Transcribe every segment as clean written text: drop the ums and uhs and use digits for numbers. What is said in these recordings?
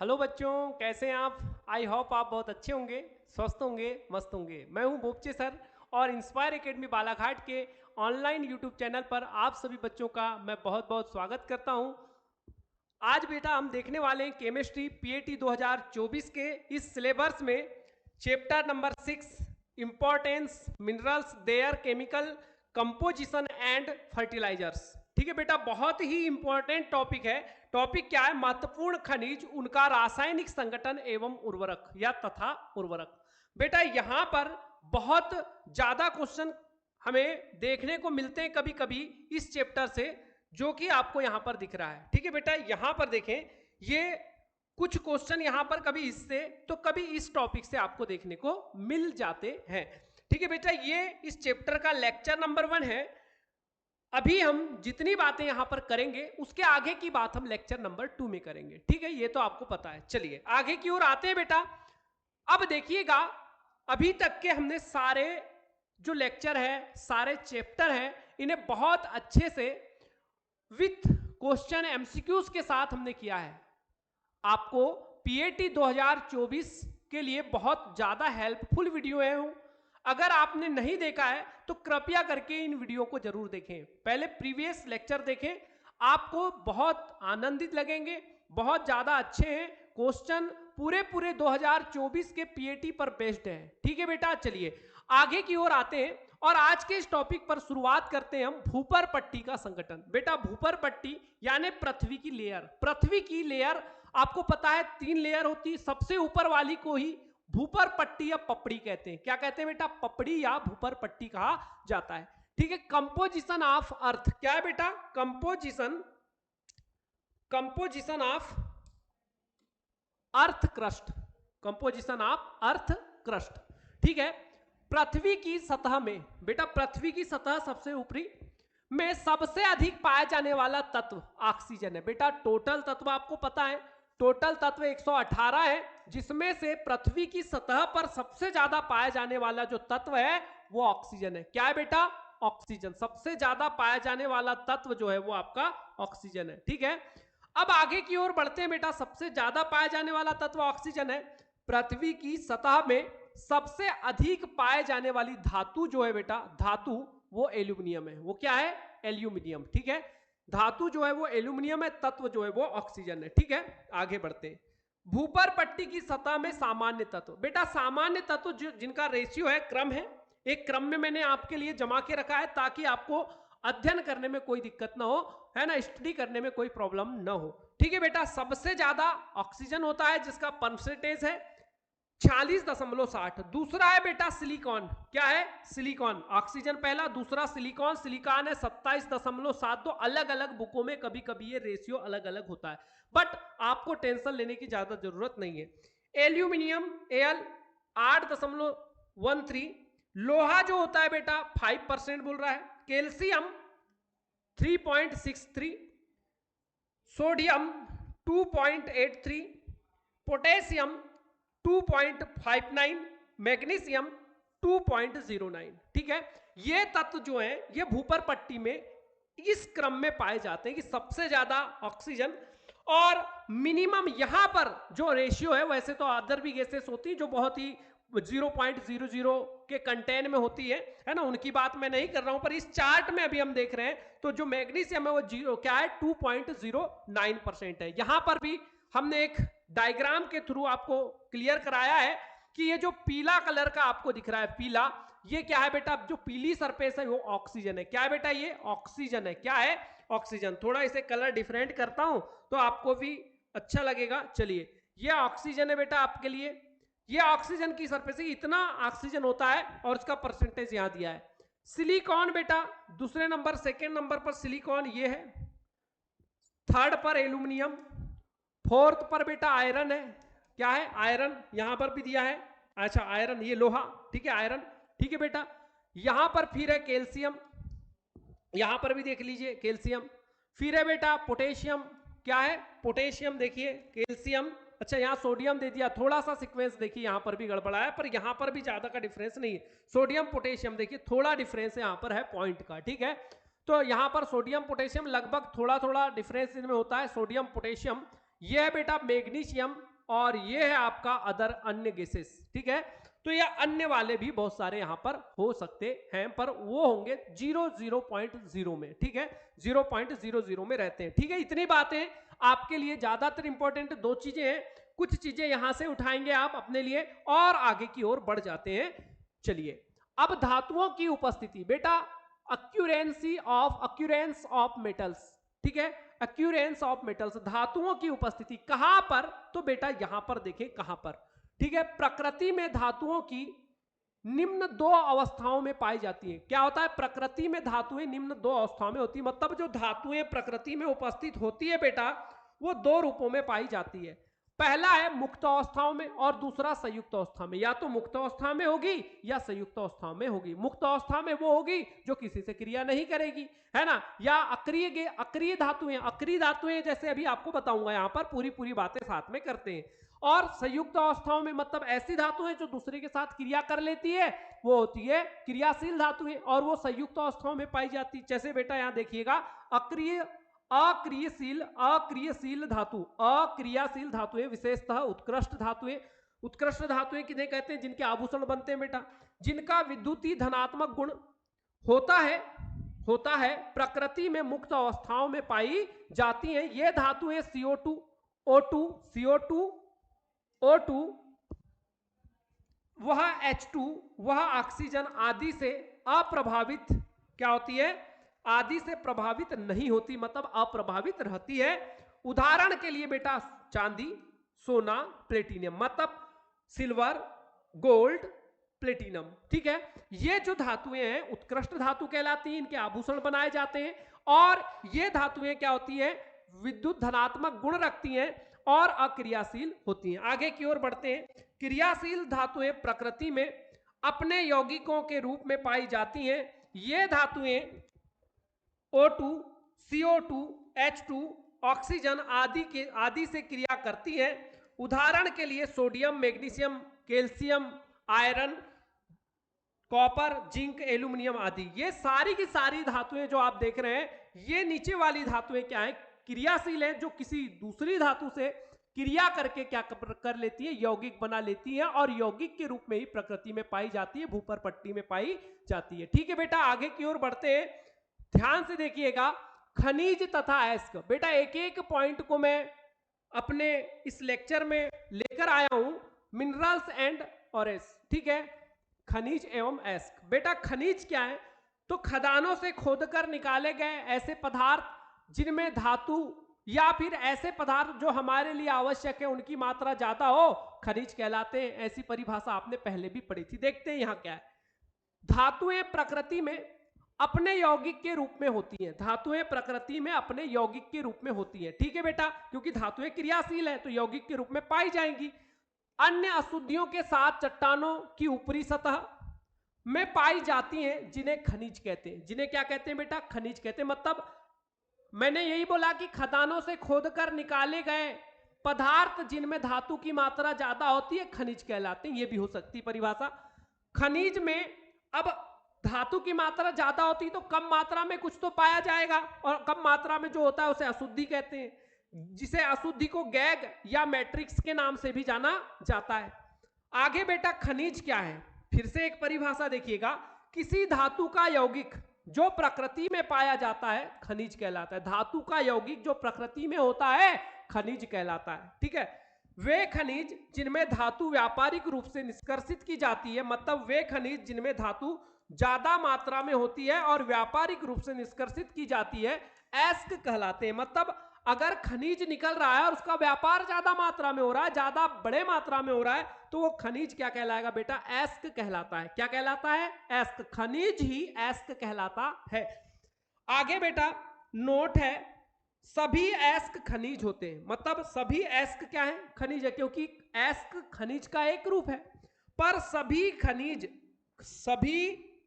Hello बच्चों, कैसे हैं आप? आई होप आप बहुत अच्छे होंगे, स्वस्थ होंगे, मस्त होंगे। मैं हूं बोपचे सर और इंस्पायर एकेडमी बालाघाट के ऑनलाइन यूट्यूब चैनल पर आप सभी बच्चों का मैं बहुत बहुत स्वागत करता हूं। आज बेटा हम देखने वाले हैं केमिस्ट्री पीएटी 2024 के इस सिलेबस में chapter number 6 importance minerals their chemical composition and fertilisers. ठीक है बेटा, बहुत ही इंपॉर्टेंट टॉपिक है। टॉपिक क्या है? महत्वपूर्ण खनिज, उनका रासायनिक संगठन एवं उर्वरक या तथा उर्वरक। बेटा यहां पर बहुत ज्यादा क्वेश्चन हमें देखने को मिलते हैं कभी कभी इस चैप्टर से, जो कि आपको यहां पर दिख रहा है। ठीक है बेटा, यहां पर देखें, ये कुछ क्वेश्चन यहां पर कभी इससे तो कभी इस टॉपिक से आपको देखने को मिल जाते हैं। ठीक है बेटा, ये इस चैप्टर का लेक्चर नंबर 1 है। अभी हम जितनी बातें यहां पर करेंगे उसके आगे की बात हम लेक्चर नंबर 2 में करेंगे। ठीक है, ये तो आपको पता है। चलिए आगे की ओर आते हैं बेटा। अब देखिएगा, अभी तक के हमने सारे जो लेक्चर है, सारे चैप्टर हैं, इन्हें बहुत अच्छे से विथ क्वेश्चन एमसीक्यूज के साथ हमने किया है। आपको पीएटी 2024 के लिए बहुत ज्यादा हेल्पफुल वीडियो है। अगर आपने नहीं देखा है तो कृपया करके इन वीडियो को जरूर देखें। पहले प्रीवियस लेक्चर देखें, आपको बहुत आनंदित लगेंगे, बहुत ज्यादा अच्छे हैं। क्वेश्चन पूरे 2024 के पीएटी पर बेस्ड है। ठीक है बेटा, चलिए आगे की ओर आते हैं और आज के इस टॉपिक पर शुरुआत करते हैं हम भूपर पट्टी का संगठन। बेटा भूपर पट्टी यानी पृथ्वी की लेयर। पृथ्वी की लेयर आपको पता है 3 लेयर होती है। सबसे ऊपर वाली को ही भूपर पट्टी या पपड़ी कहते हैं। क्या कहते हैं बेटा? पपड़ी या भूपर पट्टी कहा जाता है। ठीक है, कंपोजिशन ऑफ अर्थ क्या है बेटा? Composition of earth crust. Composition of earth crust. ठीक है, पृथ्वी की सतह में बेटा, पृथ्वी की सतह सबसे ऊपरी में सबसे अधिक पाया जाने वाला तत्व ऑक्सीजन है। बेटा टोटल तत्व आपको पता है, टोटल तत्व 118 है, जिसमें से पृथ्वी की सतह पर सबसे ज्यादा पाया जाने वाला जो तत्व है वो ऑक्सीजन है। क्या है बेटा? ऑक्सीजन। सबसे ज्यादा पाया जाने वाला तत्व जो है वो आपका ऑक्सीजन है। ठीक है, अब आगे की ओर बढ़ते हैं बेटा। सबसे ज्यादा पाया जाने वाला तत्व ऑक्सीजन है। पृथ्वी की सतह में सबसे अधिक पाए जाने वाली धातु जो है बेटा, धातु वो एल्यूमिनियम है। वो क्या है? एल्यूमिनियम। ठीक है, धातु जो है वो एल्यूमिनियम है, तत्व जो है वो ऑक्सीजन है। ठीक है, आगे बढ़ते हैं। भूपर पट्टी की सतह में सामान्य तत्व। बेटा सामान्य तत्व जिनका रेशियो है, क्रम है, एक क्रम में मैंने आपके लिए जमा के रखा है ताकि आपको अध्ययन करने में कोई दिक्कत ना हो, है ना, स्टडी करने में कोई प्रॉब्लम ना हो। ठीक है बेटा, सबसे ज्यादा ऑक्सीजन होता है जिसका परसेंटेज है 46.60। दूसरा है बेटा सिलिकॉन। क्या है? सिलिकॉन। ऑक्सीजन पहला, दूसरा सिलिकॉन। सिलिकॉन है 27.72। अलग अलग बुकों में कभी कभी ये रेशियो अलग अलग होता है, बट आपको टेंशन लेने की ज्यादा जरूरत नहीं है। Aluminium L 8.13। लोहा जो होता है बेटा 5% बोल रहा है। Calcium 3.63, sodium 2.83, potassium 2.59, magnesium 2.09। ठीक है, ये तत्व जो है ये भूपर पट्टी में इस क्रम में पाए जाते हैं कि सबसे ज्यादा ऑक्सीजन और मिनिमम यहां पर जो रेशियो है, वैसे तो अदर भी गैसेस होती है जो बहुत ही 0.00 के कंटेन में होती है ना, उनकी बात मैं नहीं कर रहा हूं, पर इस चार्ट में अभी हम देख रहे हैं तो जो मैग्नीशियम है वो जीरो क्या है 2.09% है। यहां पर भी हमने एक डायग्राम के थ्रू आपको क्लियर कराया है कि ये जो पीला कलर का आपको दिख रहा है, पीला, ये क्या है बेटा? जो पीली सरफेस है वो ऑक्सीजन है। क्या है बेटा? ये ऑक्सीजन है। क्या है? ऑक्सीजन। थोड़ा इसे कलर डिफरेंट करता हूं तो आपको भी अच्छा लगेगा। चलिए, ये ऑक्सीजन है बेटा आपके लिए। ये ऑक्सीजन की सरफेस, इतना ऑक्सीजन होता है और इसका परसेंटेज यहां दिया है। सिलिकॉन बेटा दूसरे नंबर, सेकेंड नंबर पर सिलिकॉन ये है, थर्ड पर एल्यूमिनियम, फोर्थ पर बेटा आयरन है। क्या है? आयरन। यहां पर भी दिया है, अच्छा आयरन, ये लोहा। ठीक है, आयरन। ठीक है बेटा, यहां पर फिर है कैल्शियम, यहां पर भी देख लीजिए कैल्शियम। फिर है बेटा पोटेशियम। क्या है? पोटेशियम। देखिए कैल्शियम, अच्छा यहाँ सोडियम दे दिया। थोड़ा सा सीक्वेंस देखिए, यहां पर भी गड़बड़ा है, पर यहां पर भी ज्यादा का डिफरेंस नहीं है। सोडियम पोटेशियम देखिए थोड़ा डिफरेंस यहां पर है पॉइंट का। ठीक है, तो यहां पर सोडियम पोटेशियम लगभग थोड़ा थोड़ा डिफरेंस इनमें होता है। Sodium potassium. यह है बेटा मैग्नीशियम, और ये है आपका अदर अन्य गैसेस, ठीक है। तो ये अन्य वाले भी बहुत सारे यहां पर हो सकते हैं, पर वो होंगे 0.0 में, ठीक है, 0.00 में रहते हैं, ठीक है। इतनी बातें आपके लिए ज्यादातर इंपॉर्टेंट दो चीजें हैं, कुछ चीजें यहां से उठाएंगे आप अपने लिए और आगे की ओर बढ़ जाते हैं। चलिए, अब धातुओं की उपस्थिति, बेटा अक्यूरेंस ऑफ मेटल्स, ठीक है, अक्यूरेंस ऑफ मेटल्स, धातुओं की उपस्थिति कहां पर, तो बेटा यहां पर देखें कहां पर, ठीक है। प्रकृति में धातुओं की निम्न दो अवस्थाओं में पाई जाती है। क्या होता है, प्रकृति में धातुएं निम्न दो अवस्थाओं में होती है, मतलब जो धातुएं प्रकृति में उपस्थित होती है बेटा, वो दो रूपों में पाई जाती है। पहला है मुक्त अवस्थाओं में और दूसरा संयुक्त अवस्था में। या तो मुक्त अवस्था में होगी या संयुक्त अवस्था में होगी। मुक्त अवस्था में वो होगी जो किसी से क्रिया नहीं करेगी, है ना, या अक्रिय धातुएं जैसे अभी आपको बताऊंगा, यहां पर पूरी पूरी बातें साथ में करते हैं। और संयुक्त अवस्थाओं में मतलब ऐसी धातुएं जो दूसरे के साथ क्रिया कर लेती है, वो होती है क्रियाशील धातुएं, और वो संयुक्त अवस्थाओं में पाई जाती है। जैसे बेटा यहां देखिएगा, अक्रियशील धातु, अक्रियाशील धातुएं, विशेषतः उत्कृष्ट धातुएं किन्हें कहते हैं, जिनके आभूषण बनते हैं बेटा, जिनका विद्युतीय धनात्मक गुण होता है प्रकृति में मुक्त अवस्थाओं में पाई जाती हैं। ये धातुएं CO2, O2, वह H2, वह ऑक्सीजन आदि से अप्रभावित क्या होती है, आदि से प्रभावित नहीं होती, मतलब अप्रभावित रहती है। उदाहरण के लिए बेटा चांदी, सोना, प्लेटिनियम, मतलब सिल्वर, गोल्ड, प्लेटिनम, ठीक है। ये जो धातुएं हैं उत्कृष्ट धातु कहलाती हैं, इनके आभूषण बनाए जाते हैं। और ये धातुएं क्या होती है, विद्युत धनात्मक गुण रखती हैं और अक्रियाशील होती हैं। आगे की ओर बढ़ते हैं। क्रियाशील धातुएं प्रकृति में अपने यौगिकों के रूप में पाई जाती हैं। ये धातुएं O2, CO2, H2, ऑक्सीजन आदि से क्रिया करती हैं। उदाहरण के लिए sodium, magnesium, calcium, iron, copper, zinc, aluminium आदि। ये सारी की सारी धातुएं जो आप देख रहे हैं, ये नीचे वाली धातुएं क्या है, क्रियाशील है, जो किसी दूसरी धातु से क्रिया करके क्या कर लेती है, यौगिक बना लेती है, और यौगिक के रूप में ही प्रकृति में पाई जाती है, भूपर पट्टी में पाई जाती है। ठीक है बेटा, आगे की ओर बढ़ते हैं। ध्यान से देखिएगा, खनिज तथा अयस्क, बेटा एक एक पॉइंट को मैं अपने इस लेक्चर में लेकर आया हूं, मिनरल्स एंड ऑरेस, ठीक है, खनिज एवं अयस्क। बेटा खनिज क्या है, तो खदानों से खोदकर निकाले गए ऐसे पदार्थ जिनमें धातु या फिर ऐसे पदार्थ जो हमारे लिए आवश्यक है उनकी मात्रा ज्यादा हो, खनिज कहलाते हैं। ऐसी परिभाषा आपने पहले भी पढ़ी थी। देखते हैं यहां क्या है। धातुएं प्रकृति में अपने यौगिक के रूप में होती हैं, धातुएं प्रकृति में अपने यौगिक के रूप में होती हैं, ठीक है बेटा, क्योंकि धातुएं क्रियाशील है तो यौगिक के रूप में पाई जाएंगी। अन्य अशुद्धियों के साथ चट्टानों की ऊपरी सतह में पाई जाती हैं, जिन्हें खनिज कहते हैं। जिन्हें क्या कहते हैं बेटा, खनिज कहते हैं। मतलब मैंने यही बोला कि खदानों से खोदकर निकाले गए पदार्थ जिनमें धातु की मात्रा ज्यादा होती है, खनिज कहलाते हैं। ये भी हो सकती परिभाषा। खनिज में अब धातु की मात्रा ज्यादा होती तो कम मात्रा में कुछ तो पाया जाएगा, और कम मात्रा में जो होता है उसे अशुद्धि कहते हैं, जिसे अशुद्धि को गैग या मैट्रिक्स के नाम से भी जाना जाता है। आगे बेटा खनिज क्या है, फिर से एक परिभाषा देखिएगा, किसी धातु का यौगिक जो प्रकृति में पाया जाता है खनिज कहलाता है। धातु का यौगिक जो प्रकृति में होता है खनिज कहलाता है, ठीक है। वे खनिज जिनमें धातु व्यापारिक रूप से निष्कर्षित की जाती है, मतलब वे खनिज जिनमें धातु ज्यादा मात्रा में होती है और व्यापारिक रूप से निष्कर्षित की जाती है, अयस्क कहलाते हैं। मतलब अगर खनिज निकल रहा है और उसका व्यापार ज्यादा मात्रा में हो रहा है, ज्यादा बड़े मात्रा में हो रहा है, तो वो खनिज क्या कहलाएगा बेटा, अयस्क कहलाता है। क्या कहलाता है, अयस्क। खनिज ही अयस्क कहलाता है। आगे बेटा नोट है, सभी अयस्क खनिज होते हैं। मतलब सभी अयस्क क्या है, खनिज है, क्योंकि अयस्क खनिज का एक रूप है। पर सभी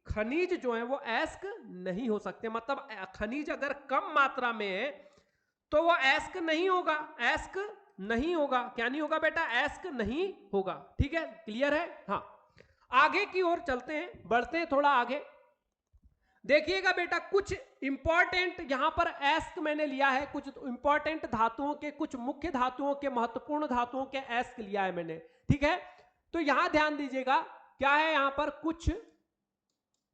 खनिज जो है वो अयस्क नहीं हो सकते। मतलब खनिज अगर कम मात्रा में है तो वो अयस्क नहीं होगा, अयस्क नहीं होगा। क्या नहीं होगा बेटा, अयस्क नहीं होगा, ठीक है, क्लियर है। हाँ, आगे की ओर चलते हैं, बढ़ते हैं थोड़ा आगे। देखिएगा बेटा, कुछ इंपॉर्टेंट यहां पर एस्क मैंने लिया है, कुछ इंपॉर्टेंट धातुओं के, कुछ मुख्य धातुओं के, महत्वपूर्ण धातुओं के एस्क लिया है मैंने, ठीक है। तो यहां ध्यान दीजिएगा क्या है यहां पर, कुछ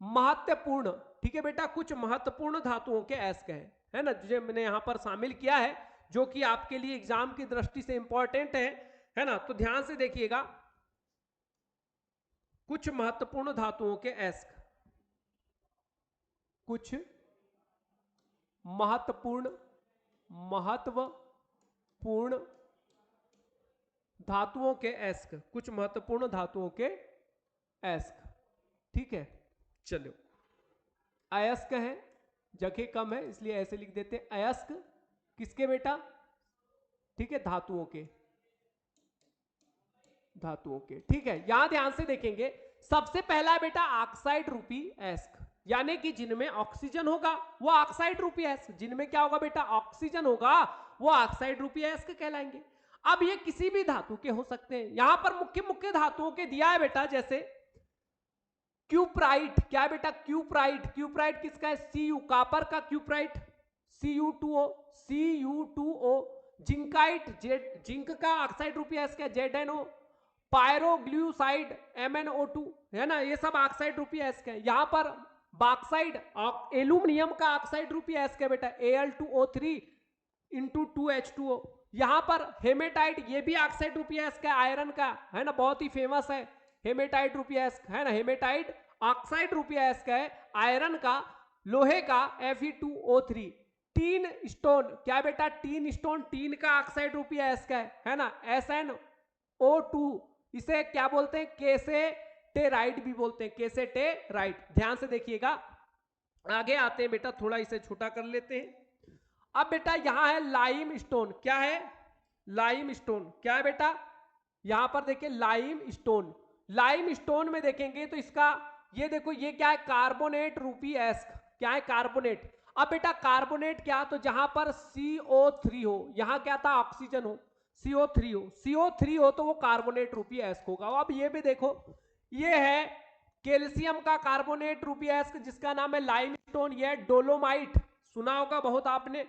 महत्वपूर्ण, ठीक है बेटा, कुछ महत्वपूर्ण धातुओं के एस्क है ना, जो मैंने यहां पर शामिल किया है, जो कि आपके लिए एग्जाम की दृष्टि से इंपॉर्टेंट है ना। तो ध्यान से देखिएगा, कुछ महत्वपूर्ण धातुओं के एस्क, कुछ महत्वपूर्ण धातुओं के एस्क, कुछ महत्वपूर्ण धातुओं के एस्क, ठीक है। चलो, अयस्क है, जगह कम है इसलिए ऐसे लिख देते हैं, अयस्क किसके बेटा, ठीक है, धातुओं के, ठीक है। यहां ध्यान से देखेंगे, सबसे पहला है बेटा ऑक्साइड रूपी एस्क, यानी कि जिनमें ऑक्सीजन होगा वो ऑक्साइड रूपी एस्क, जिनमें क्या होगा बेटा, ऑक्सीजन होगा, वो ऑक्साइड रूपी एस्क कहलाएंगे। अब ये किसी भी धातु के हो सकते हैं, यहां पर मुख्य मुख्य धातुओं के दिया है बेटा, जैसे क्यूप्राइट, क्या है बेटा, क्यूप्राइट, क्यूप्राइट किसका है, Cu, कॉपर का क्यूप्राइट, Cu2O, जिंकाइट, जिंक का ऑक्साइड रूपी एस्क है ZnO, पायरोग्लूसाइड MnO2, है ना, ये सब ऑक्साइड रूपी एस्क है। यहां पर बॉक्साइड, एल्यूमिनियम का ऑक्साइड रूपी एस्क है बेटा, Al2O3 इंटू 2H2O। यहां पर हेमेटाइट, ये भी ऑक्साइड रूपी एस्क है आयरन का, है ना, बहुत ही फेमस है हेमेटाइट रूपी एस्क, है ना, हेमेटाइट ऑक्साइड रूपी एस्क है आयरन का, लोहे का Fe2O3। टीन स्टोन, क्या बेटा, टीन स्टोन, टीन का ऑक्साइड रूपी एस्क है ना, SnO2, इसे क्या बोलते हैं, केसेटेराइट भी बोलते हैं, केसेटेराइट। ध्यान से देखिएगा, आगे आते हैं बेटा, थोड़ा इसे छोटा कर लेते हैं। अब बेटा यहां है लाइम स्टोन, क्या है, लाइम स्टोन, क्या है बेटा, यहां पर देखिए लाइम स्टोन, लाइम स्टोन में देखेंगे तो इसका ये देखो, ये क्या है, कार्बोनेट रूपी एस्क, क्या है, कार्बोनेट। अब बेटा कार्बोनेट क्या, तो जहां पर CO3 हो, यहां क्या था, ऑक्सीजन हो, CO3 हो तो वो कार्बोनेट रूपी एस्क होगा। अब ये भी देखो, ये है कैल्शियम का कार्बोनेट रूपी एस्क, जिसका नाम है लाइमस्टोन, ये है डोलोमाइट, सुना होगा बहुत आपने।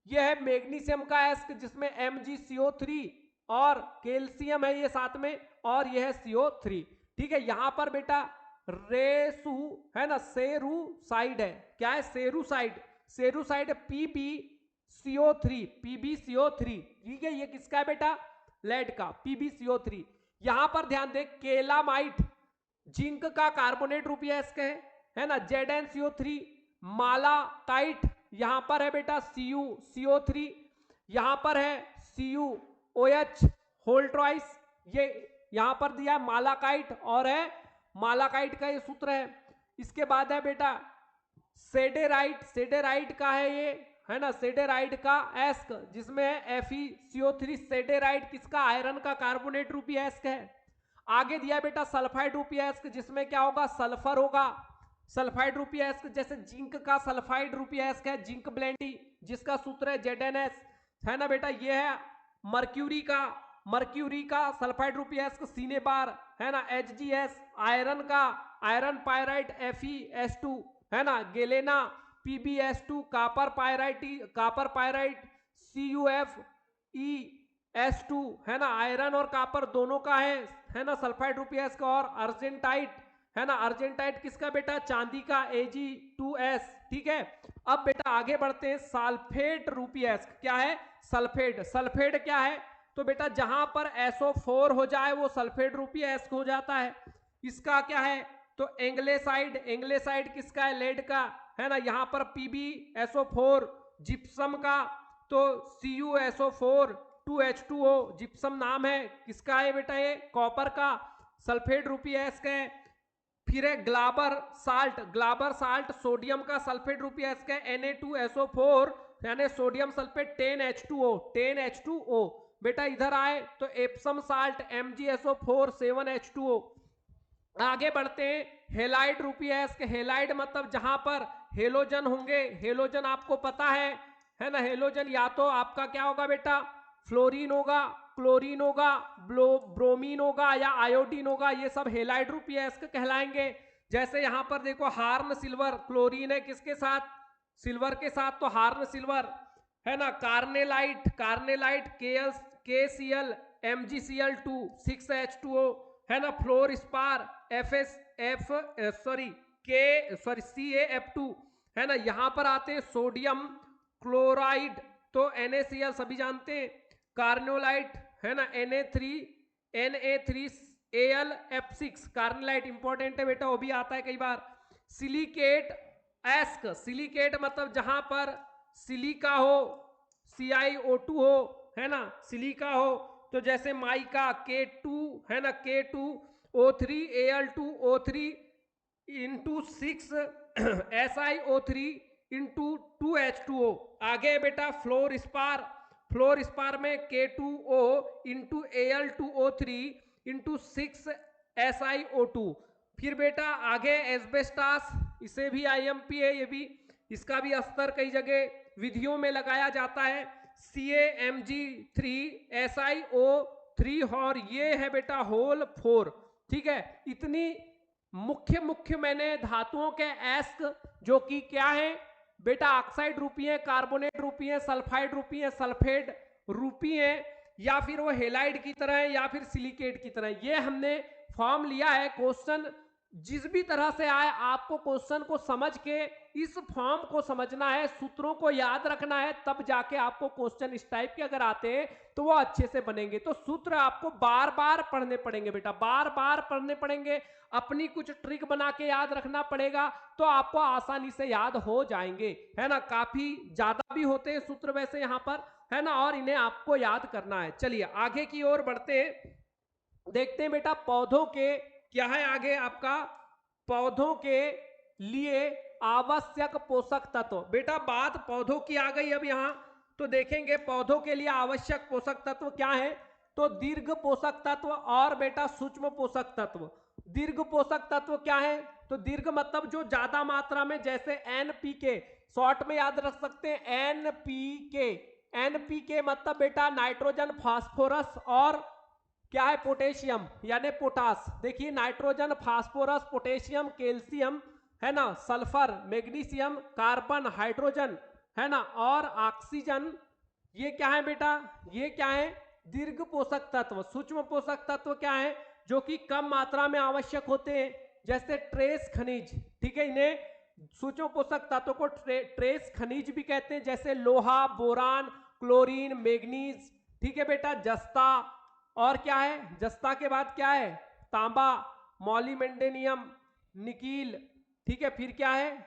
ये है मैग्नीशियम का एस्क, जिसमें MgCO3 और कैल्शियम है ये साथ में, और ये है CO3, ठीक है। यहां पर बेटा रेसु, है ना, सेरुसाइड है, क्या है, सेरुसाइड, सेरुसाइड PbCO3, ठीक है, ये किसका है बेटा, लेड का, PbCO3। यहां पर ध्यान दे, केलामाइट, जिंक का कार्बोनेट रूपी एस्क है ना, ZnCO3, मालाकाइट, यहां पर है बेटा CuCO3, यहां पर है CuOH होल ट्वाइस, ये यहां पर दिया है मालाकाइट, और है मालाकाइट का ये सूत्र है। इसके बाद है बेटा सेडेराइट, सेडेराइट का है ये, है ना, सेडेराइट का एस्क, जिसमें है FeCO3, सेडेराइट किसका, आयरन का कार्बोनेट रूपी एस्क है। आगे दिया बेटा सल्फाइड रूपी एस्क, जिसमें क्या होगा, सल्फर होगा, सल्फाइड रूपी एस्क, जैसे जिंक का सल्फाइड रूपी एस्क है, जिंक ब्लेंडी, जिसका सूत्र है ZnS, है ना बेटा। ये है मर्क्यूरी का सल्फाइड रूपी एस्क, सीनेबार, है ना, HgS, आयरन का आयरन पायराइट FeS2, है ना, गेलेना PbS2, कापर पायराइट CuFeS2, है ना, आयरन और कापर दोनों का है ना, सल्फाइड रूपी एस्क। और अर्जेंटाइट, है ना, अर्जेंटाइट किसका बेटा, चांदी का Ag2S, ठीक है। अब बेटा आगे बढ़ते हैं, सल्फेट रूपी एस्क, क्या है, सल्फेट, सल्फेट क्या है, तो बेटा जहां पर SO4 हो जाए वो सल्फेट रूपी एस्क हो जाता है। इसका क्या है, तो एंग्लेसाइड, एंग्लेसाइड किसका है, लेड का, है ना, यहां पर PbSO4, जिप्सम का, तो CuSO4 2H2O, जिप्सम नाम है किसका है बेटा, ये कॉपर का सल्फेट रूपी एस्क है। फिर है ग्लाबर साल्ट, सोडियम का सल्फेट रूपी एस्क है, Na2SO4, यानी सोडियम सल्फेट 10H2O। बेटा इधर आए तो एप्सम साल्ट MgSO4 7H2O। आगे बढ़ते हैं, हेलाइड रूपी एस्क, हेलाइड मतलब जहां पर हेलोजन होंगे, हेलोजन आपको पता है ना, हेलोजन या तो आपका क्या होगा बेटा, फ्लोरीन होगा, क्लोरीन होगा, ब्रोमीन होगा, या आयोडीन होगा, ये सब हेलाइड रूपी एस्क कहलाएंगे। जैसे यहां पर देखो हार्न सिल्वर, क्लोरीन है किसके साथ, सिल्वर के साथ तो हार्न सिल्वर है ना, carnallite, carnallite KCl MgCl2 6H2O है ना, फ्लोर स्पार CaF2 है ना। यहां पर आते हैं सोडियम क्लोराइड तो NaCl सभी जानते हैं, कार्नोलाइट है ना Na3Al F6 कार्नोलाइट इंपॉर्टेंट है बेटा, वो भी आता है कई बार। सिलिकेट एस्क, सिलिकेट मतलब जहां पर सिलिका हो, CiO2 हो है ना, सिलिका हो तो जैसे माइका K2 है ना, K2O3Al2O3 into 6 SiO3 into 2H2O। आगे बेटा फ्लोर स्पार, फ्लोर स्पार में K2O into Al2O3 into 6 SiO2। फिर बेटा आगे एस्बेस्टास, इसे भी IMP है, ये भी इसका भी अस्तर कई जगह विधियों में लगाया जाता है, CaMg3SiO3 और ये है बेटा होल 4। ठीक है, इतनी मुख्य मैंने धातुओं के एस्क जो कि क्या है बेटा, ऑक्साइड रूपी है, कार्बोनेट रूपी है, सल्फाइड रूपी है, सल्फेट रूपी है, या फिर वो हेलाइड की तरह है, या फिर सिलिकेट की तरह। ये हमने फॉर्म लिया है। क्वेश्चन जिस भी तरह से आए आपको क्वेश्चन को समझ के इस फॉर्म को समझना है, सूत्रों को याद रखना है, तब जाके आपको क्वेश्चन इस टाइप के अगर आते हैं तो वो अच्छे से बनेंगे। तो सूत्र आपको बार बार पढ़ने पड़ेंगे बेटा, बार बार पढ़ने पड़ेंगे, अपनी कुछ ट्रिक बना के याद रखना पड़ेगा, तो आपको आसानी से याद हो जाएंगे है ना। काफी ज्यादा भी होते हैं सूत्र वैसे यहाँ पर है ना, और इन्हें आपको याद करना है। चलिए आगे की ओर बढ़ते हैं, देखते हैं बेटा पौधों के क्या है आगे आपका, पौधों के लिए आवश्यक पोषक तत्व। बेटा बात पौधों की आ गई अब यहाँ, तो देखेंगे पौधों के लिए आवश्यक पोषक तत्व क्या है, तो दीर्घ पोषक तत्व और बेटा सूक्ष्म पोषक तत्व। दीर्घ पोषक तत्व क्या है, तो दीर्घ मतलब जो ज्यादा मात्रा में, जैसे NPK, शॉर्ट में याद रख सकते हैं NPK। NPK मतलब बेटा नाइट्रोजन, फास्फोरस और क्या है पोटेशियम यानी पोटास। देखिए नाइट्रोजन, फास्फोरस, पोटेशियम, कैल्शियम है ना, सल्फर, मैग्नीशियम, कार्बन, हाइड्रोजन है ना, और ऑक्सीजन, ये क्या है बेटा, ये क्या है दीर्घ पोषक तत्व। सूक्ष्म पोषक तत्व क्या है, जो कि कम मात्रा में आवश्यक होते हैं, जैसे ट्रेस खनिज। ठीक है, इन्हें सूक्ष्म पोषक तत्व को ट्रेस खनिज भी कहते हैं, जैसे लोहा, बोरान, क्लोरीन, मैग्नीज। ठीक है बेटा, जस्ता, और क्या है जस्ता के बाद क्या है, तांबा, मोलिब्डेनम, निकील। ठीक है, फिर क्या है,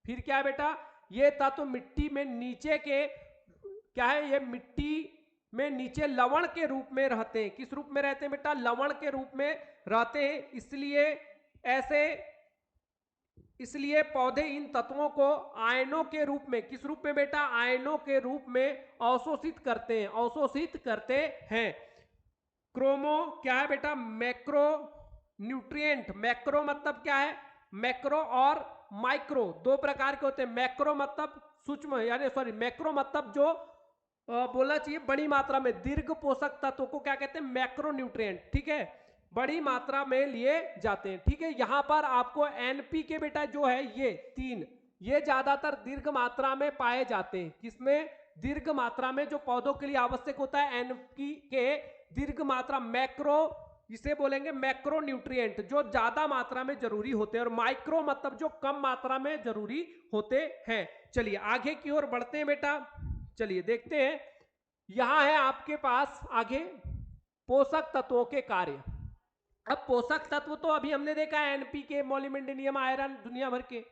फिर क्या है बेटा, ये तत्व मिट्टी में नीचे के क्या है, ये मिट्टी में नीचे लवण के रूप में रहते हैं। किस रूप में रहते हैं बेटा, लवण के रूप में रहते हैं। इसलिए पौधे इन तत्वों को आयनों के रूप में, किस रूप में बेटा, आयनों के रूप में अवशोषित करते हैं, अवशोषित करते हैं। क्रोमो क्या है बेटा, मैक्रो न्यूट्रिएंट। मैक्रो मतलब क्या है, मैक्रो और माइक्रो दो प्रकार के होते हैं। मैक्रो मतलब सूक्ष्म यानी मैक्रो मतलब जो बोलना चाहिए बड़ी मात्रा में, दीर्घ पोषक तत्व को क्या कहते हैं, मैक्रो न्यूट्रिएंट। ठीक है, बड़ी मात्रा में लिए जाते हैं। ठीक है, यहां पर आपको NPK बेटा जो है ये 3, ये ज्यादातर दीर्घ मात्रा में पाए जाते हैं। किसमें, दीर्घ मात्रा में जो पौधों के लिए आवश्यक होता है NPK, दीर्घ मात्रा। मैक्रो इसे बोलेंगे मैक्रो न्यूट्रिएंट, जो ज्यादा मात्रा में जरूरी होते हैं, और माइक्रो मतलब जो कम मात्रा में जरूरी होते हैं। चलिए आगे की ओर बढ़ते हैं बेटा, चलिए देखते हैं। यहां है आपके पास आगे पोषक तत्वों के कार्य। अब पोषक तत्व तो अभी हमने देखा है NPK, मोलिब्डेनम, आयरन, दुनिया भर के,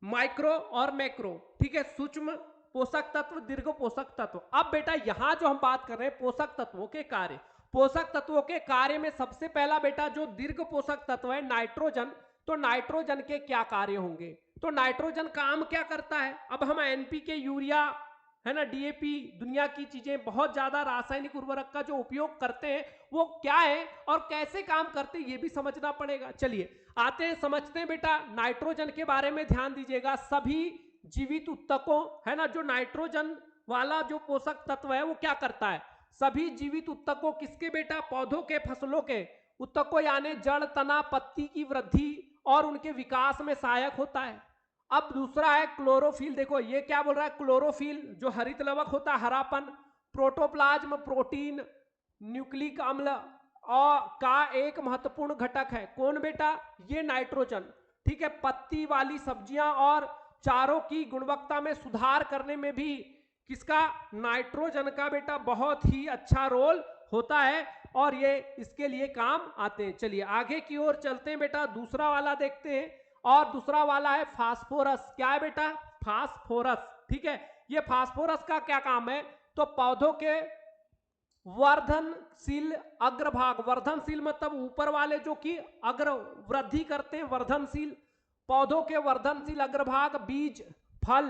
माइक्रो और मैक्रो। ठीक है, सूक्ष्म पोषक तत्व, दीर्घ पोषक तत्व। अब बेटा यहां जो हम बात कर रहे हैं पोषक तत्वों के कार्य, पोषक तत्वों के कार्य में सबसे पहला बेटा जो दीर्घ पोषक तत्व है नाइट्रोजन। तो नाइट्रोजन के क्या कार्य होंगे, तो नाइट्रोजन काम क्या करता है। अब हम NPK, यूरिया है ना, DAP, दुनिया की चीजें, बहुत ज्यादा रासायनिक उर्वरक का जो उपयोग करते हैं वो क्या है और कैसे काम करते हैं, ये भी समझना पड़ेगा। चलिए आते हैं, समझते हैं बेटा नाइट्रोजन के बारे में। ध्यान दीजिएगा, सभी जीवित उत्तकों है ना, जो नाइट्रोजन वाला जो पोषक तत्व है वो क्या करता है, सभी जीवित उत्तकों, किसके बेटा, पौधों के, फसलों के उत्तकों, यानी जड़, तना, पत्ती की वृद्धि और उनके विकास में सहायक होता है। अब दूसरा है क्लोरोफिल। देखो ये क्या बोल रहा है, क्लोरोफिल जो हरित लवक होता है, हरापन, प्रोटोप्लाज्म प्रोटीन न्यूक्लिक अम्ल और का एक महत्वपूर्ण घटक है। कौन बेटा, ये नाइट्रोजन। ठीक है, पत्ती वाली सब्जियां और चारों की गुणवत्ता में सुधार करने में भी किसका, नाइट्रोजन का बेटा बहुत ही अच्छा रोल होता है और ये इसके लिए काम आते हैं। चलिए आगे की ओर चलते हैं बेटा, दूसरा वाला देखते हैं। और दूसरा वाला है फास्फोरस। क्या है बेटा, फास्फोरस। ठीक है, ये फास्फोरस का क्या काम है, तो पौधों के वर्धनशील अग्रभाग, वर्धनशील मतलब ऊपर वाले जो कि अग्र वृद्धि करते हैं, वर्धनशील पौधों के वर्धनशील अग्रभाग, बीज फल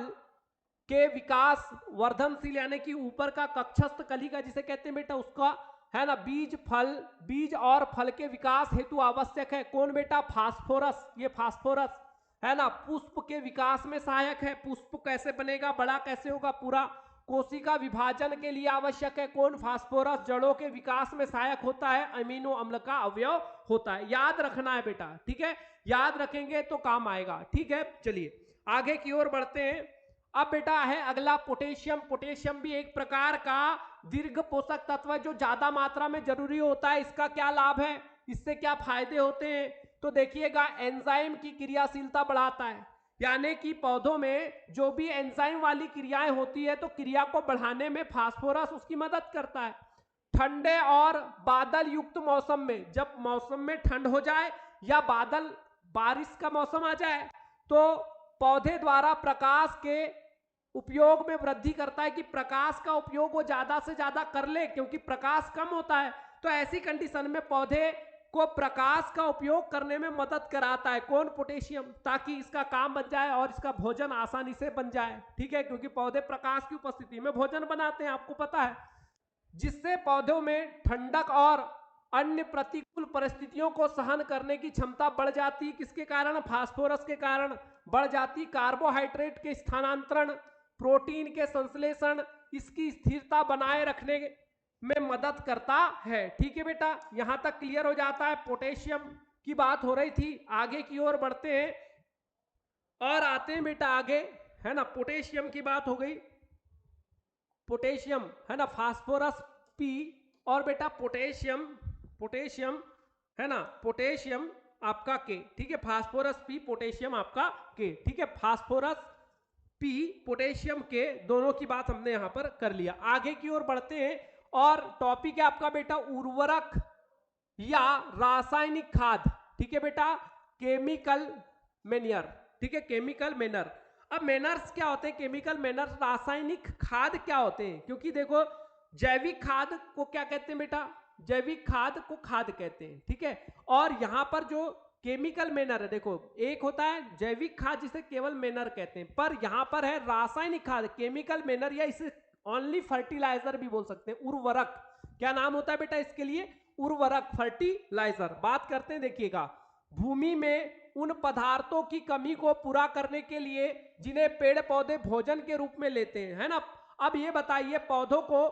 के विकास, वर्धनशील यानी कि ऊपर का कक्षस्थ कलिका जिसे कहते हैं बेटा, उसका है ना, बीज फल, बीज और फल के विकास हेतु आवश्यक है। कौन बेटा, फास्फोरस। ये फास्फोरस है ना, पुष्प के विकास में सहायक है। पुष्प कैसे बनेगा, बड़ा कैसे होगा, पूरा कोशिका विभाजन के लिए आवश्यक है। कौन, फास्फोरस। जड़ों के विकास में सहायक होता है, अमीनो अम्ल का अवयव होता है। याद रखना है बेटा, ठीक है, याद रखेंगे तो काम आएगा। ठीक है, चलिए आगे की ओर बढ़ते हैं। अब बेटा है अगला पोटेशियम। पोटेशियम भी एक प्रकार का दीर्घ पोषक तत्व है जो ज्यादा मात्रा में जरूरी होता है। इसका क्या लाभ है, इससे क्या फायदे होते हैं, तो देखिएगा एंजाइम की क्रियाशीलता बढ़ाता है, यानी कि पौधों में जो भी एंजाइम वाली क्रियाएं होती है तो क्रिया को बढ़ाने में फास्फोरस उसकी मदद करता है। ठंडे और बादल युक्त मौसम में, जब मौसम में ठंड हो जाए या बादल बारिश का मौसम आ जाए तो पौधे द्वारा प्रकाश के उपयोग में वृद्धि करता है, कि प्रकाश का उपयोग वो ज्यादा से ज्यादा कर ले, क्योंकि प्रकाश कम होता है। तो ऐसी कंडीशन में पौधे को प्रकाश का उपयोग करने में मदद कराता है। कौन, पोटेशियम, ताकि इसका काम बन जाए और इसका भोजन आसानी से बन जाए। ठीक है, क्योंकि पौधे प्रकाश की उपस्थिति में भोजन बनाते हैं, आपको पता है, जिससे पौधों में ठंडक और अन्य प्रतिकूल परिस्थितियों को सहन करने की क्षमता बढ़ जाती है। किसके कारण, फास्फोरस के कारण बढ़ जाती। कार्बोहाइड्रेट के स्थानांतरण, प्रोटीन के संश्लेषण, इसकी स्थिरता बनाए रखने में मदद करता है। ठीक है बेटा, यहां तक क्लियर हो जाता है। पोटेशियम की बात हो रही थी, आगे की ओर बढ़ते हैं और आते हैं बेटा आगे, है ना, पोटेशियम की बात हो गई, पोटेशियम है ना, फास्फोरस पी और बेटा पोटेशियम, पोटेशियम है ना, पोटेशियम आपका के। ठीक है, फास्फोरस पी, पोटेशियम आपका के। ठीक है, फास्फोरस पी, पोटेशियम के, दोनों की बात हमने यहां पर कर लिया। आगे की ओर बढ़ते हैं और टॉपिक है आपका बेटा उर्वरक या रासायनिक खाद। ठीक है बेटा, केमिकल मैन्योर। ठीक है, केमिकल मैनर। अब मैनर्स क्या होते हैं, केमिकल मैनर्स, रासायनिक खाद क्या होते हैं, क्योंकि देखो जैविक खाद को क्या कहते हैं बेटा, जैविक खाद को खाद कहते हैं। ठीक है, और यहां पर जो केमिकल मैनर है, देखो एक होता है जैविक खाद जिसे केवल मैनर कहते हैं, पर यहां पर है रासायनिक खाद, केमिकल मैनर, या इसे ओनली फर्टिलाइजर भी बोल सकते हैं, उर्वरक। क्या नाम होता है बेटा इसके लिए, उर्वरक, फर्टिलाइजर। बात करते हैं, देखिएगा, भूमि में उन पदार्थों की कमी को पूरा करने के लिए जिन्हें पेड़ पौधे भोजन के रूप में लेते हैं, है ना। अब ये बताइए, पौधों को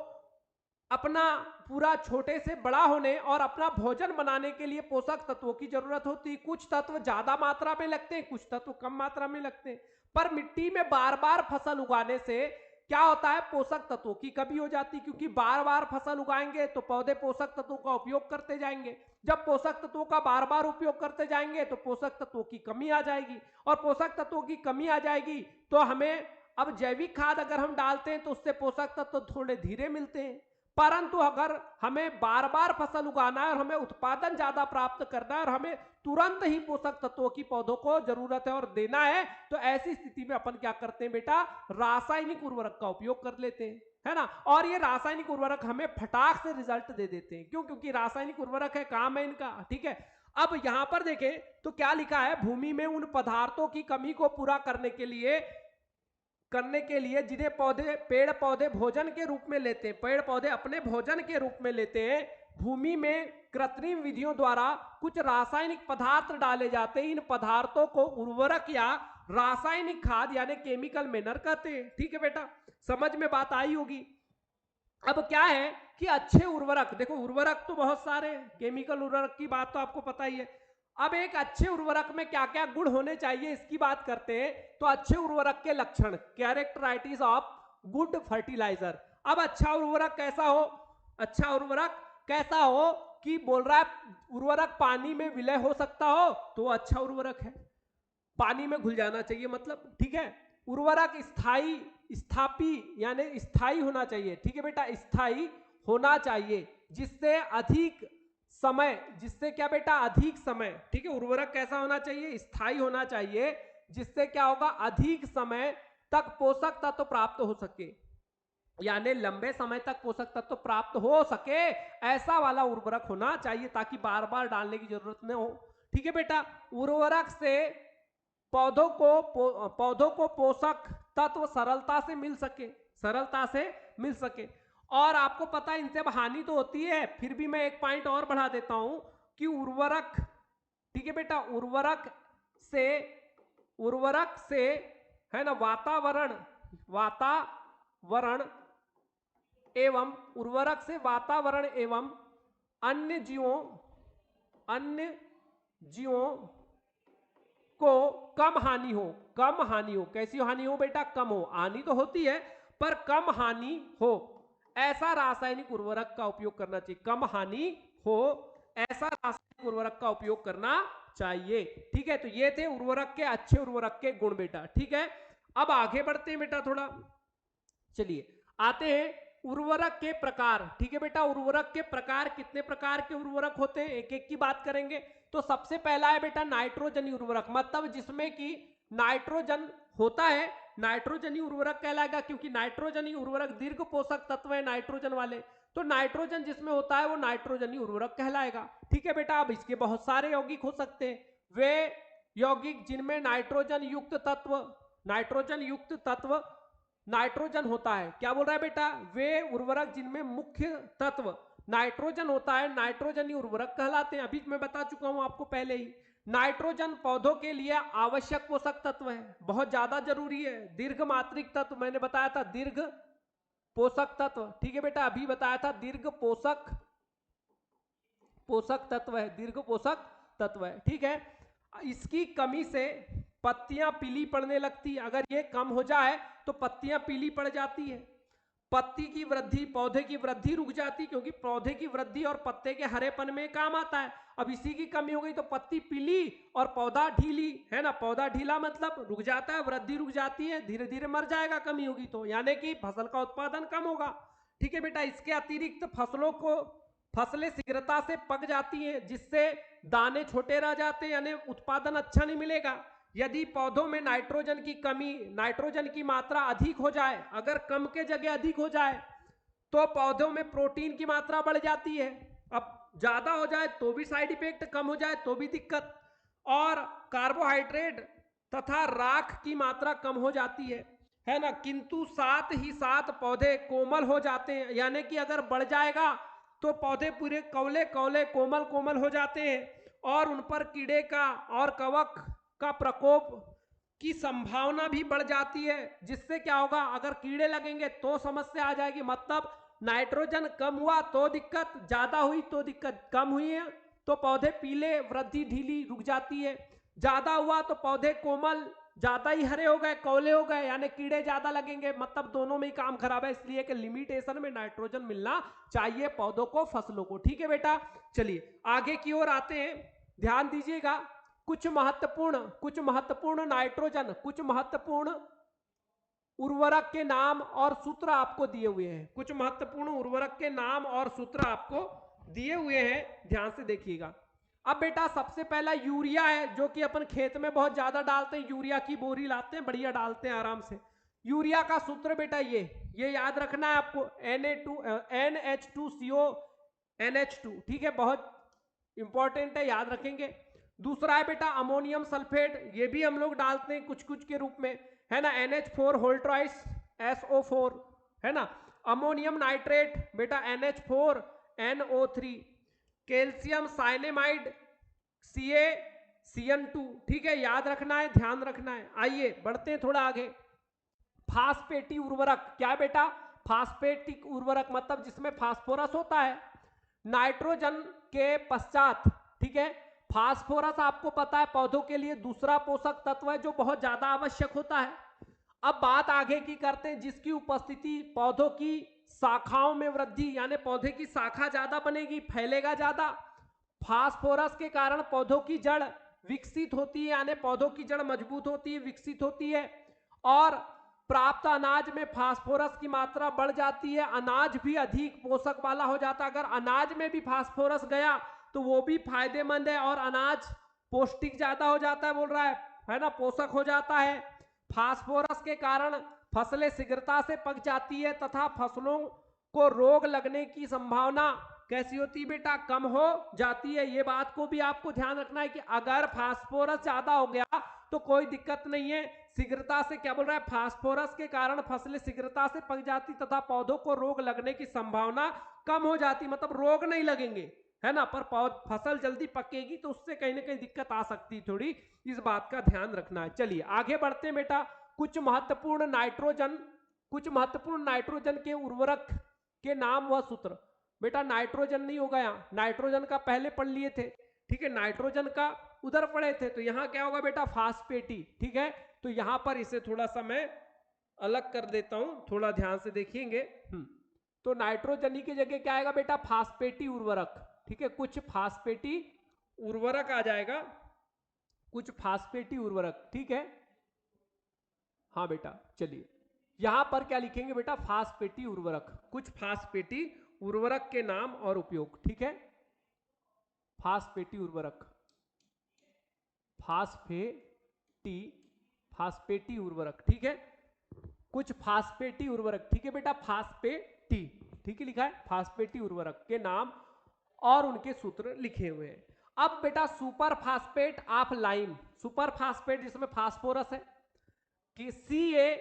अपना पूरा छोटे से बड़ा होने और अपना भोजन बनाने के लिए पोषक तत्वों की जरूरत होती है। कुछ तत्व ज्यादा मात्रा में लगते हैं, कुछ तत्व कम मात्रा में लगते हैं, पर मिट्टी में बार बार फसल उगाने से क्या होता है, पोषक तत्वों की कमी हो जाती है, क्योंकि बार बार फसल उगाएंगे तो पौधे पोषक तत्वों का उपयोग करते जाएंगे। जब पोषक तत्वों का बार बार उपयोग करते जाएंगे तो पोषक तत्वों की कमी आ जाएगी, और पोषक तत्वों की कमी आ जाएगी तो हमें, अब जैविक खाद अगर हम डालते हैं तो उससे पोषक तत्व थोड़े धीरे मिलते हैं, परंतु अगर हमें बार बार फसल उगाना है और हमें उत्पादन ज्यादा प्राप्त करना है और हमें तुरंत ही पोषक तत्वों की पौधों को जरूरत है और देना है, तो ऐसी स्थिति में अपन क्या करते हैं बेटा, रासायनिक उर्वरक का उपयोग कर लेते हैं, है ना। और ये रासायनिक उर्वरक हमें फटाक से रिजल्ट दे देते हैं, क्यों, क्योंकि रासायनिक उर्वरक है, काम है इनका। ठीक है, अब यहां पर देखें तो क्या लिखा है, भूमि में उन पदार्थों की कमी को पूरा करने के लिए जिन्हें पेड़ पौधे भोजन के रूप में लेते हैं, पेड़ पौधे अपने भोजन के रूप में लेते हैं, भूमि में कृत्रिम विधियों द्वारा कुछ रासायनिक पदार्थ डाले जाते हैं। इन पदार्थों को उर्वरक या रासायनिक खाद यानी केमिकल मैनर कहते हैं। ठीक है बेटा, समझ में बात आई होगी। अब क्या है कि अच्छे उर्वरक, देखो उर्वरक तो बहुत सारे, केमिकल उर्वरक की बात तो आपको पता ही है। अब एक अच्छे उर्वरक में क्या क्या गुण होने चाहिए इसकी बात करते हैं। तो अच्छे उर्वरक के लक्षण, कैरेक्टराइटिस ऑफ गुड फर्टिलाइजर। अब अच्छा उर्वरक कैसा हो? अच्छा उर्वरक कैसा हो कि बोल रहा है उर्वरक पानी में विलय हो सकता हो तो अच्छा उर्वरक है, पानी में घुल जाना चाहिए मतलब, ठीक है। उर्वरक स्थायी, स्थापी यानी स्थायी होना चाहिए, ठीक है बेटा, स्थायी होना चाहिए, जिससे अधिक समय, जिससे क्या बेटा, अधिक समय, ठीक है। उर्वरक कैसा होना चाहिए? स्थायी होना चाहिए, जिससे क्या होगा, अधिक समय तक पोषक तत्व प्राप्त हो सके, यानी लंबे समय तक पोषक तत्व प्राप्त हो सके, ऐसा वाला उर्वरक होना चाहिए ताकि बार बार डालने की जरूरत न हो, ठीक है बेटा। उर्वरक से पौधों को पोषक तत्व सरलता से मिल सके, सरलता से मिल सके। और आपको पता है इनसे हानि तो होती है, फिर भी मैं एक पॉइंट और बढ़ा देता हूं कि उर्वरक, ठीक है बेटा, उर्वरक से है ना वातावरण एवं उर्वरक से वातावरण एवं अन्य जीवों को कम हानि हो। कैसी हानि हो बेटा? कम हो। हानि तो होती है पर कम हानि हो, ऐसा रासायनिक उर्वरक का उपयोग करना चाहिए। कम हानि हो ऐसा रासायनिक उर्वरक का उपयोग करना चाहिए, ठीक है। तो ये थे उर्वरक के, अच्छे उर्वरक के गुण बेटा, ठीक है। अब आगे बढ़ते हैं बेटा थोड़ा, चलिए आते हैं उर्वरक के प्रकार, ठीक है बेटा। उर्वरक के प्रकार, कितने प्रकार के उर्वरक होते हैं, एक एक की बात करेंगे। तो सबसे पहला है बेटा नाइट्रोजनी उर्वरक, मतलब जिसमें कि नाइट्रोजन होता है, नाइट्रोजनी उर्वरक कहलाएगा, क्योंकि नाइट्रोजनी उर्वरक दीर्घ पोषक तत्व है नाइट्रोजन वाले, तो नाइट्रोजन जिसमें होता है वो नाइट्रोजनी उर्वरक कहलाएगा, ठीक है बेटा। अब इसके बहुत सारे यौगिक हो सकते हैं, वे यौगिक जिनमें नाइट्रोजन युक्त तत्व नाइट्रोजन होता है। क्या बोल रहा है बेटा? वे उर्वरक जिनमें मुख्य तत्व नाइट्रोजन होता है नाइट्रोजनी उर्वरक कहलाते हैं। अभी मैं बता चुका हूं आपको पहले ही, नाइट्रोजन पौधों के लिए आवश्यक पोषक तत्व है, बहुत ज्यादा जरूरी है। दीर्घ मात्रिक तत्व मैंने बताया था, दीर्घ पोषक तत्व, ठीक है बेटा, अभी बताया था दीर्घ पोषक तत्व है, दीर्घ पोषक तत्व है, ठीक है। इसकी कमी से पत्तियां पीली पड़ने लगती है, अगर ये कम हो जाए तो पत्तियां पीली पड़ जाती है। पत्ती की वृद्धि, पौधे की वृद्धि रुक जाती, क्योंकि पौधे की वृद्धि और पत्ते के हरेपन में काम आता है। अब इसी की कमी हो गई तो पत्ती पीली और पौधा ढीली, है ना। पौधा ढीला मतलब रुक जाता है, वृद्धि रुक जाती है, धीरे धीरे मर जाएगा कमी होगी तो, यानी कि फसल का उत्पादन कम होगा, ठीक है बेटा। इसके अतिरिक्त फसलें शीघ्रता से पक जाती हैं, जिससे दाने छोटे रह जाते हैं, यानी उत्पादन अच्छा नहीं मिलेगा। यदि पौधों में नाइट्रोजन की कमी, नाइट्रोजन की मात्रा अधिक हो जाए, अगर कम के जगह अधिक हो जाए तो पौधों में प्रोटीन की मात्रा बढ़ जाती है। अब ज्यादा हो जाए तो भी साइड इफेक्ट, कम हो जाए तो भी दिक्कत, और कार्बोहाइड्रेट तथा राख की मात्रा कम हो जाती है ना। किंतु साथ ही साथ पौधे कोमल हो जाते हैं, यानी कि अगर बढ़ जाएगा तो पौधे पूरे कौले कोमल हो जाते हैं, और उन पर कीड़े का और कवक का प्रकोप की संभावना भी बढ़ जाती है, जिससे क्या होगा, अगर कीड़े लगेंगे तो समस्या आ जाएगी। मतलब नाइट्रोजन कम हुआ तो दिक्कत, ज्यादा हुई तो दिक्कत। कम हुई है तो पौधे पीले, वृद्धि ढीली रुक जाती है, ज्यादा हुआ तो पौधे कोमल, ज्यादा ही हरे हो गए, कौले हो गए, यानी कीड़े ज्यादा लगेंगे, मतलब दोनों में ही काम खराब है। इसलिए कि लिमिटेशन में नाइट्रोजन मिलना चाहिए पौधों को, फसलों को, ठीक है बेटा। चलिए आगे की ओर आते हैं, ध्यान दीजिएगा। कुछ महत्वपूर्ण नाइट्रोजन, कुछ महत्वपूर्ण उर्वरक के नाम और सूत्र आपको दिए हुए हैं। कुछ महत्वपूर्ण उर्वरक के नाम और सूत्र आपको दिए हुए हैं, ध्यान से देखिएगा। अब बेटा सबसे पहला यूरिया है, जो कि अपन खेत में बहुत ज्यादा डालते हैं, यूरिया की बोरी लाते हैं, बढ़िया डालते हैं आराम से। यूरिया का सूत्र बेटा ये याद रखना है आपको, NH2CO NH2, ठीक है, बहुत इंपॉर्टेंट है, याद रखेंगे। दूसरा है बेटा अमोनियम सल्फेट, ये भी हम लोग डालते हैं कुछ कुछ के रूप में, है ना। NH4 होल ट्वाइस SO4, है ना। अमोनियम नाइट्रेट बेटा NH4 NO3, calcium cyanamide CaCN2, ठीक है, याद रखना है, ध्यान रखना है। आइए बढ़ते हैं थोड़ा आगे। फास्फेटी उर्वरक, क्या बेटा? फास्फेटिक उर्वरक मतलब जिसमें फास्फोरस होता है। नाइट्रोजन के पश्चात, ठीक है, फास्फोरस आपको पता है पौधों के लिए दूसरा पोषक तत्व है जो बहुत ज्यादा आवश्यक होता है। अब बात आगे की करते हैं, जिसकी उपस्थिति पौधों की शाखाओं में वृद्धि, यानी पौधे की शाखा ज्यादा बनेगी, फैलेगा ज्यादा। फास्फोरस के कारण पौधों की जड़ विकसित होती है, यानी पौधों की जड़ मजबूत होती है, विकसित होती है, और प्राप्त अनाज में फास्फोरस की मात्रा बढ़ जाती है, अनाज भी अधिक पोषक वाला हो जाता है। अगर अनाज में भी फास्फोरस गया तो वो भी फायदेमंद है, और अनाज पौष्टिक ज्यादा हो जाता है, बोल रहा है ना, पोषक हो जाता है। फास्फोरस के कारण फसलें शीघ्रता से पक जाती है तथा फसलों को रोग लगने की संभावना कैसी होती है बेटा, कम हो जाती है। ये बात को भी आपको ध्यान रखना है कि अगर फास्फोरस ज्यादा हो गया तो कोई दिक्कत नहीं है, शीघ्रता से, क्या बोल रहा है, फास्फोरस के कारण फसलें शीघ्रता से पक जाती तथा पौधों को रोग लगने की संभावना कम हो जाती, मतलब रोग नहीं लगेंगे, है ना, पर फसल जल्दी पकेगी तो उससे कहीं ना कहीं दिक्कत आ सकती, थोड़ी इस बात का ध्यान रखना है। चलिए आगे बढ़ते हैं बेटा। कुछ महत्वपूर्ण नाइट्रोजन के उर्वरक के नाम व सूत्र। बेटा नाइट्रोजन नहीं होगा, यहाँ नाइट्रोजन का पहले पढ़ लिए थे, ठीक है, नाइट्रोजन का उधर पढ़े थे, तो यहाँ क्या होगा बेटा, फास्फेटी, ठीक है। तो यहाँ पर इसे थोड़ा सा मैं अलग कर देता हूं, थोड़ा ध्यान से देखिएंगे। तो नाइट्रोजनी की जगह क्या आएगा बेटा, फास्फेटी उर्वरक, ठीक है, कुछ फास्फेटी उर्वरक आ जाएगा, कुछ फास्फेटी उर्वरक, ठीक है। हाँ बेटा चलिए यहां पर क्या लिखेंगे बेटा, फास्फेटी उर्वरक, कुछ फास्फेटी उर्वरक के नाम और उपयोग, ठीक है। फास्फेटी उर्वरक, फास्फेटी उर्वरक, ठीक है, कुछ फास्फेटी उर्वरक, ठीक है बेटा, फास्फेटी, ठीक है, लिखा है फास्फेटी उर्वरक के नाम और उनके सूत्र लिखे हुए हैं। अब बेटा super phosphate of lime, super phosphate जिसमें फास्फोरस है, कि Ca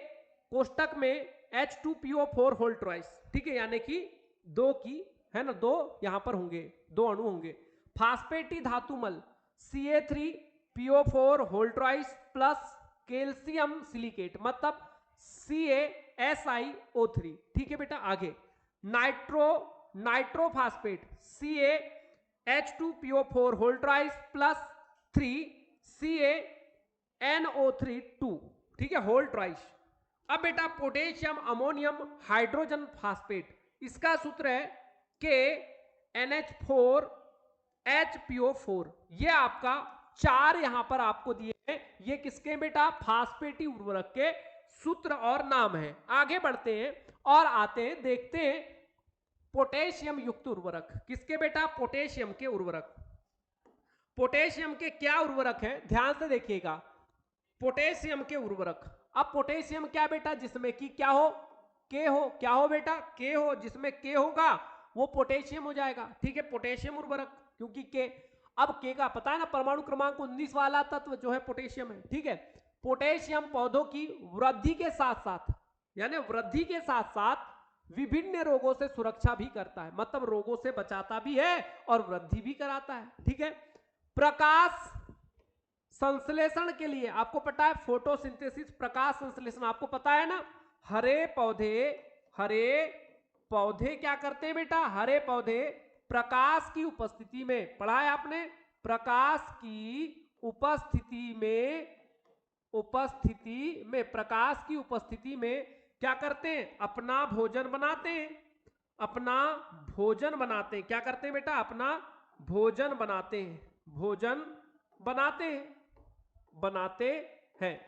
कोष्टक में H2PO4 होल ट्वाइस, ठीक है, यानी कि दो की, है ना, दो यहां पर होंगे, दो अणु होंगे। फास्फेटी धातुमल Ca3PO4 whole twice plus calcium silicate, मतलब CaSiO3, ठीक है बेटा। आगे नाइट्रोफास्फेट CaH2PO4 whole twice plus 3CaNO3 2, ठीक है, होल ट्वाइस। अब बेटा पोटेशियम अमोनियम हाइड्रोजन फास्फेट, इसका सूत्र है KNH4HPO4, ये आपका चार यहां पर आपको दिए हैं, ये किसके बेटा, फास्फेटी उर्वरक के सूत्र और नाम है। आगे बढ़ते हैं और आते हैं, देखते हैं पोटेशियम युक्त उर्वरक, किसके बेटा, पोटेशियम के उर्वरक। पोटेशियम के क्या उर्वरक है, ध्यान से देखिएगा, पोटेशियम के उर्वरक। अब पोटेशियम क्या बेटा, जिसमें कि क्या हो, के हो, क्या हो बेटा, के हो, जिसमें के होगा वो पोटेशियम हो जाएगा, ठीक है, पोटेशियम उर्वरक, क्योंकि के, अब के का पता है ना, परमाणु क्रमांक 19 वाला तत्व जो है पोटेशियम है, ठीक है। पोटेशियम पौधों की वृद्धि के साथ साथ, यानी वृद्धि के साथ साथ विभिन्न रोगों से सुरक्षा भी करता है, मतलब रोगों से बचाता भी है और वृद्धि भी कराता है, ठीक है। प्रकाश संश्लेषण के लिए आपको पता है, फोटोसिंथेसिस, प्रकाश संश्लेषण आपको पता है ना, हरे पौधे क्या करते हैं बेटा, हरे पौधे प्रकाश की उपस्थिति में, पढ़ा है आपने, प्रकाश की उपस्थिति में क्या करते हैं, अपना भोजन बनाते हैं, क्या करते हैं बेटा, अपना भोजन बनाते हैं।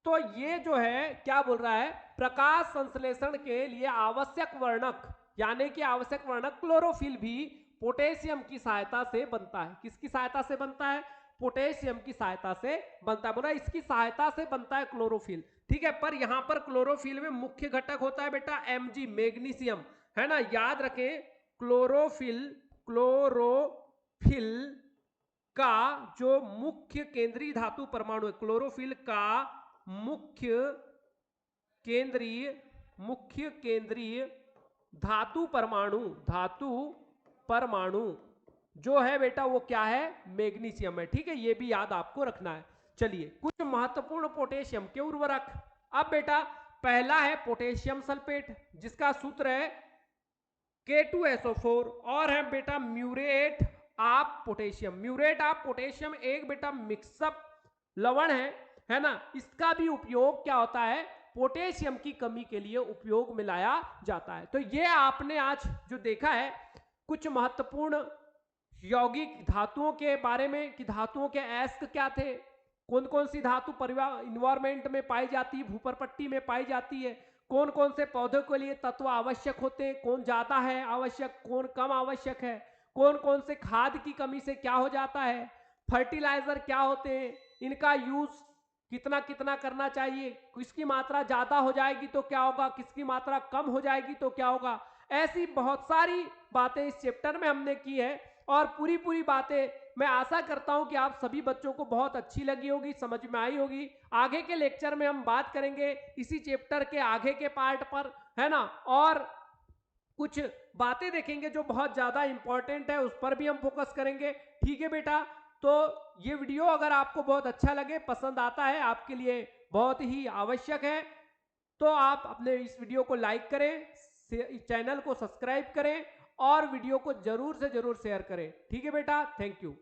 तो ये जो है क्या बोल रहा है, प्रकाश संश्लेषण के लिए आवश्यक वर्णक, यानी कि आवश्यक वर्णक क्लोरोफिल भी पोटेशियम की सहायता से बनता है। किसकी सहायता से बनता है, पोटेशियम की सहायता से बनता है, बोला इसकी सहायता से बनता है क्लोरोफिल, ठीक है। पर यहां पर क्लोरोफिल में मुख्य घटक होता है बेटा Mg, मैग्नीशियम, है ना, याद रखें, क्लोरोफिल का जो मुख्य केंद्रीय धातु परमाणु है, क्लोरोफिल का मुख्य केंद्रीय धातु परमाणु जो है बेटा वो क्या है, मैग्नीशियम है, ठीक है, ये भी याद आपको रखना है। चलिए कुछ महत्वपूर्ण पोटेशियम के उर्वरक। अब बेटा पहला है पोटेशियम सल्फेट, जिसका सूत्र है K2SO4, और है बेटा muriate of potassium. Muriate of potassium एक बेटा मिक्सअप लवण है ना, इसका भी उपयोग क्या होता है, पोटेशियम की कमी के लिए उपयोग में लाया जाता है। तो ये आपने आज जो देखा है कुछ महत्वपूर्ण यौगिक धातुओं के बारे में कि धातुओं के अयस्क क्या थे, कौन कौन सी धातु परिवार इन्वायरमेंट में पाई जाती है, भूपर पट्टी में पाई जाती है, कौन कौन से पौधों के लिए तत्व आवश्यक होते हैं, कौन ज्यादा है आवश्यक, कौन कम आवश्यक है, कौन कौन से खाद की कमी से क्या हो जाता है, फर्टिलाइजर क्या होते हैं, इनका यूज कितना कितना करना चाहिए, किसकी मात्रा ज्यादा हो जाएगी तो क्या होगा, किसकी मात्रा कम हो जाएगी तो क्या होगा। ऐसी बहुत सारी बातें इस चैप्टर में हमने की है और पूरी बातें मैं आशा करता हूं कि आप सभी बच्चों को बहुत अच्छी लगी होगी, समझ में आई होगी। आगे के लेक्चर में हम बात करेंगे इसी चैप्टर के आगे के पार्ट पर, है ना, और कुछ बातें देखेंगे जो बहुत ज्यादा इंपॉर्टेंट है, उस पर भी हम फोकस करेंगे। ठीक है बेटा, तो ये वीडियो अगर आपको बहुत अच्छा लगे, पसंद आता है, आपके लिए बहुत ही आवश्यक है, तो आप अपने इस वीडियो को लाइक करें, चैनल को सब्सक्राइब करें और वीडियो को जरूर से जरूर शेयर करें। ठीक है बेटा, थैंक यू।